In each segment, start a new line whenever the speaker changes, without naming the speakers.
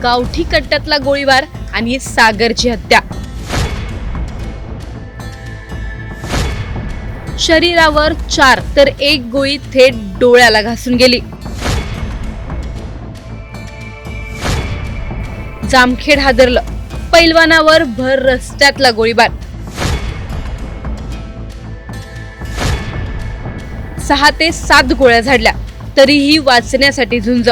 गावठी कट्ट्यातला गोळीबार आणि सागरची हत्या। शरीरावर 4 तर 1 गोळी थेट डोळ्याला घासून गेली। जामखेड हादरलं, पैलवानावर भर रस्त्यातला गोळीबार। 6 ते 7 गोळ्या झाडल्या तरीही वाचण्यासाठी झुंज।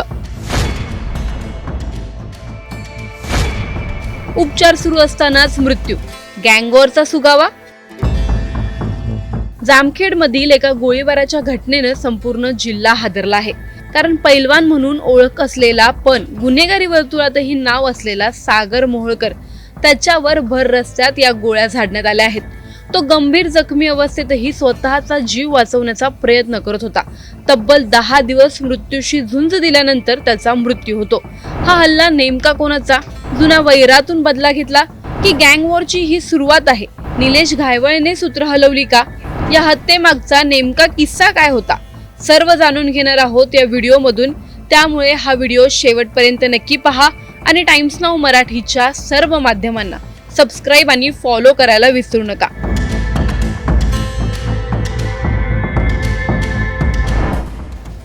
उपचार सुरू असतानाच मृत्यू, गँगवॉरचा सुगावा। जामखेड मधील एका गोळीबाराच्या घटनेनं संपूर्ण जिल्हा हादरला आहे। कारण पैलवान म्हणून ओळख असलेला पण गुन्हेगारी वर्तुळातही नाव असलेला सागर मोहोळकर, त्याच्यावर भर रस्त्यात या गोळ्या झाडण्यात आल्या आहेत। तो गंभीर जखमी अवस्थेतही स्वतःचा जीव वाचवण्याचा प्रयत्न करत होता। तब्बल 10 दिवस मृत्यूशी झुंज दिल्यानंतर त्याचा मृत्यू होतो। हा हल्ला नेमका कोणाचा? जुन्या वैरातून बदला घेतला की गँगवॉरची ही सुरुवात आहे? निलेश घायवळने सूत्र हलवली का? या हत्येमागचा नेमका किस्सा काय होता? सर्व जाणून घेणार आहोत या व्हिडिओ मधून, त्यामुळे हा व्हिडिओ शेवटपर्यंत नक्की पहा आणि टाइम्स नाऊ मराठीच्या सर्व माध्यमांना सबस्क्राइब आणि फॉलो करायला विसरू नका।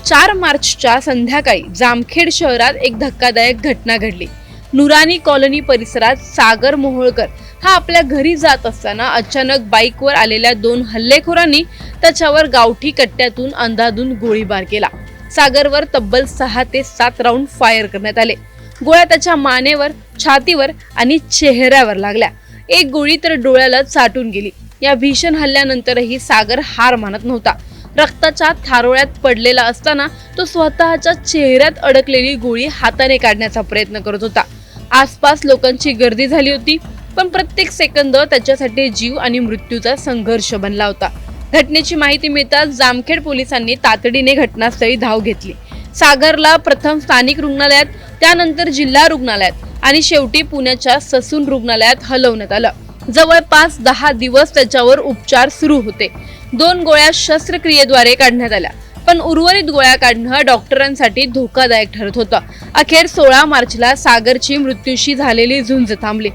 4 मार्चच्या संध्याकाळी जामखेड शहरात एक धक्कादायक घटना घडली। नुरानी कॉलनी परिसरात सागर मोहोळकर हा आपल्या घरी जात असताना अचानक बाईकवर आलेल्या 2 हल्लेखोरांनी त्याच्यावर गावठी कट्ट्यातून अंधाधुंद गोळीबार केला। सागरवर तब्बल 6 ते 7 राऊंड फायर करण्यात आले। गोळ्या त्याच्या मानेवर, छातीवर आणि चेहऱ्यावर लागल्या। 1 गोळी तर डोळ्याला चाटून गेली। या भीषण हल्ल्यानंतरही सागर हार मानत नव्हता। रक्ताच्या थारोळ्यात पडलेला असताना तो स्वतःच्या चेहऱ्यात अडकलेली गोळी हाताने काढण्याचा प्रयत्न करत होता। आसपास लोकांची गर्दी झाली होती, पण प्रत्येक सेकंद त्याच्यासाठी जीव आणि मृत्यूचा संघर्ष बनला होता। घटनेची माहिती मिळताच जामखेड पोलिसांनी तातडीने घटनास्थळी धाव घेतली। सागरला प्रथम स्थानिक रुग्णालयात, त्यानंतर जिल्हा रुग्णालयात आणि शेवटी पुण्याच्या ससून रुग्णालयात हलवण्यात आलं। जवळपास 10 दिवस त्याच्यावर उपचार सुरू होते। 2 गोळ्या शस्त्रक्रियेद्वारे काढण्यात आल्या, पण उर्वरित गोळ्या काढणं डॉक्टरांसाठी धोकादायक ठरत होतं। अखेर 16 मार्चला सागरची मृत्यूशी झालेली झुंज थांबली।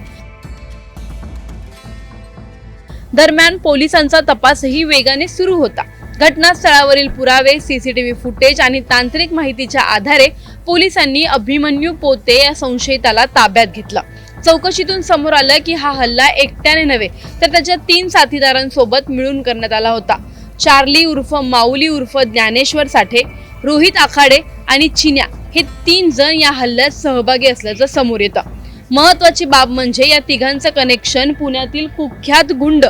दरम्यान पोलिसांचा तपासही वेगाने सुरू होता। घटनास्थळावरील पुरावे, सीसीटीव्ही फुटेज आणि तांत्रिक माहितीच्या आधारे पोलिसांनी अभिमन्यू पोते या संशयिताला ताब्यात घेतलं। चौकशीतून समोर आलं की हा हल्ला एकट्याने नव्हे तर त्याच्या 3 साथीदारांसोबत मिळून करण्यात आला होता। चार्ली उर्फ माऊली उर्फ ज्ञानेश्वर साठे, रोहित आखाडे आणि चिन्या हे 3 जण या हल्ल्यात सहभागी असल्याचं समोर येतं। महत्वाची बाब म्हणजे या तिघांचं कनेक्शन पुण्यातील कुख्यात गुंड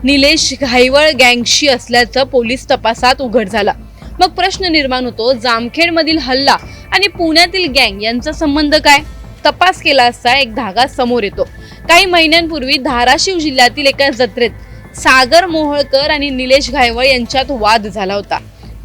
निलेश घायवळ गँगशी असल्याचं पोलीस तपासात उघड झालं। मग प्रश्न निर्माण होतो, जामखेड मधील हल्ला आणि पुण्यातील गँग यांचा संबंध काय? तपास केला असता एक धागा समोर येतो। काही महिन्यांपूर्वी धाराशिव जिल्ह्यातील एका जत्रेत सागर मोहोळकर आणि निलेश घायवळ यांच्यात वाद झाला होता।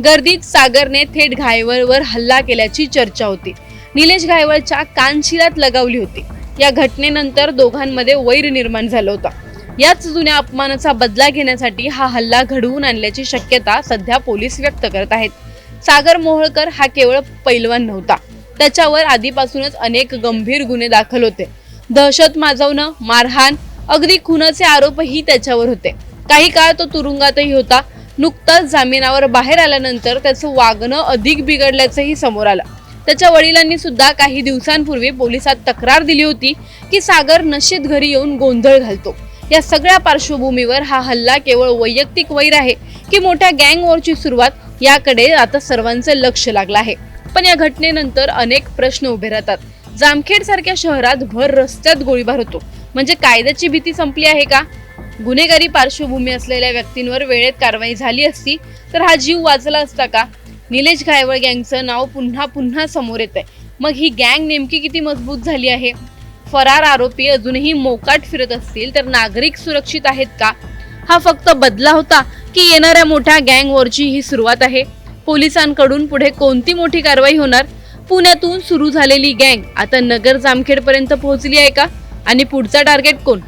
गर्दीत सागरने थेट घायवळवर हल्ला केल्याची चर्चा होती। निलेश घायवळच्या कानशिलात लगावली होती। या घटनेनंतर दोघांमध्ये वैर निर्माण झालं होतं। याच जुन्या अपमानाचा बदला घेण्यासाठी हा हल्ला घडवून आणल्याची शक्यता सध्या पोलीस व्यक्त करत आहेत। सागर मोहोळकर हा केवळ पैलवान नव्हता, त्याच्यावर आधीपासूनच अनेक गंभीर गुन्हे दाखल होते। दहशत माजवणं, मारहाण, अगदी खुनाचे आरोपही त्याच्यावर होते। काही काळ तो तुरुंगातही होता। नुकताच जामिनावर बाहेर आल्यानंतर त्याचं वागणं अधिक बिघडल्याचंही समोर आलं। त्याच्या वडिलांनी सुद्धा काही दिवसांपूर्वी पोलिसात तक्रार दिली होती की सागर नशेत घरी येऊन गोंधळ घालतो। या सगळ्या पार्श्वभूमीवर हा हल्ला केवळ वैयक्तिक वैर आहे की मोठ्या गँग वॉरची सुरुवात, याकडे आता सर्वांचं लक्ष लागलं आहे। पण या घटनेनंतर अनेक प्रश्न उभे राहतात। जामखेड सारख्या शहरात भर रस्त्यात गोळीबार होतो, म्हणजे कायद्याची भीती संपली आहे का? गुन्हेगारी पार्श्वभूमी असलेल्या व्यक्तींवर वेळेत कारवाई झाली असती तर हा जीव वाचला असता का? निलेश घायवळ गँगचं नाव पुन्हा पुन्हा समोर येतंय। मग ही गँग नेमकी किती मजबूत झाली आहे? फरार आरोपी अजूनही मोकाट फिरत असतील तर नागरिक सुरक्षित आहेत का? हा फक्त बदला होता की येणाऱ्या मोठ्या गँग वॉरची ही सुरुवात आहे? पोलिसांकडून पुढे कोणती मोठी कारवाई होणार? पुण्यातून सुरू झालेली गँग आता नगर जामखेड पर्यंत पोहोचली आहे का? आणि पुढचा टार्गेट कोण?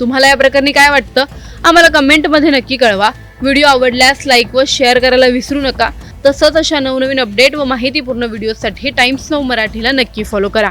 तुम्हाला या प्रकरणी काय वाटतं? आम्हाला कमेंट मध्ये नक्की कळवा। व्हिडिओ आवडल्यास लाईक व शेअर करायला विसरू नका। तसंच अशा नवनवीन अपडेट व माहितीपूर्ण व्हिडिओसाठी टाइम्स नाऊ मराठीला नक्की फॉलो करा।